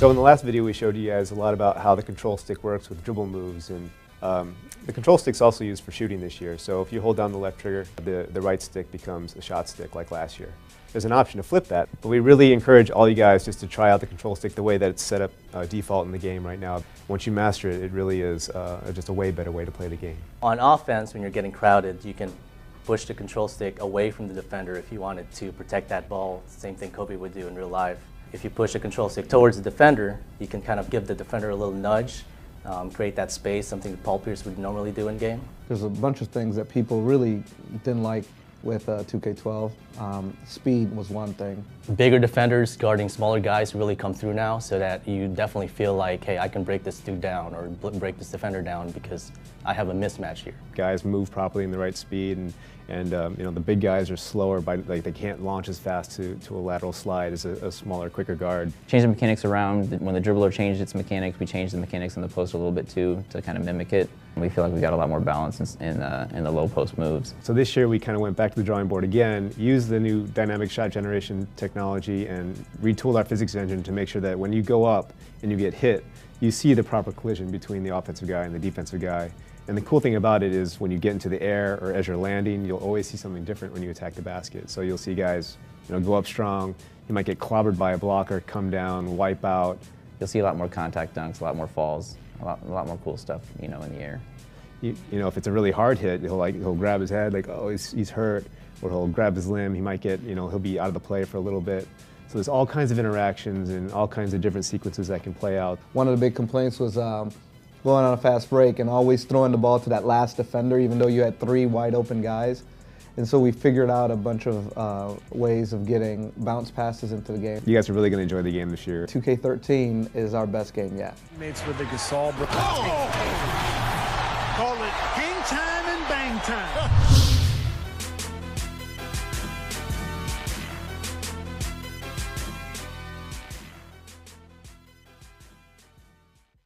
So in the last video we showed you guys a lot about how the control stick works with dribble moves, and the control stick's also used for shooting this year. So if you hold down the left trigger, the right stick becomes a shot stick like last year. There's an option to flip that, but we really encourage all you guys just to try out the control stick the way that it's set up default in the game right now. Once you master it, it really is just a way better way to play the game. On offense, when you're getting crowded, you can push the control stick away from the defender if you wanted to protect that ball. Same thing Kobe would do in real life. If you push the control stick towards the defender, you can kind of give the defender a little nudge, create that space, something that Paul Pierce would normally do in game. There's a bunch of things that people really didn't like with 2K12. Speed was one thing. Bigger defenders guarding smaller guys really come through now, so that you definitely feel like, hey, I can break this dude down or break this defender down because I have a mismatch here. Guys move properly in the right speed, and you know, the big guys are slower, like they can't launch as fast to a lateral slide as a smaller, quicker guard. Change the mechanics around. When the dribbler changed its mechanics, we changed the mechanics in the post a little bit too to kind of mimic it. We feel like we got a lot more balance in the low post moves. So this year we kind of went back to the drawing board again, used the new dynamic shot generation technology, and retooled our physics engine to make sure that when you go up and you get hit, you see the proper collision between the offensive guy and the defensive guy. And the cool thing about it is when you get into the air or as you're landing, you'll always see something different when you attack the basket. So you'll see guys, you know, go up strong. You might get clobbered by a blocker, come down, wipe out. You'll see a lot more contact dunks, a lot more falls, a lot more cool stuff, you know, in the air. You know, if it's a really hard hit, he'll grab his head like, oh, he's hurt, or he'll grab his limb. He might get, you know, he'll be out of the play for a little bit. So there's all kinds of interactions and all kinds of different sequences that can play out. One of the big complaints was going on a fast break and always throwing the ball to that last defender, even though you had 3 wide open guys. And so we figured out a bunch of ways of getting bounce passes into the game. You guys are really going to enjoy the game this year. 2K13 is our best game yet. Mates with the Gasol. Call it game time and bang time.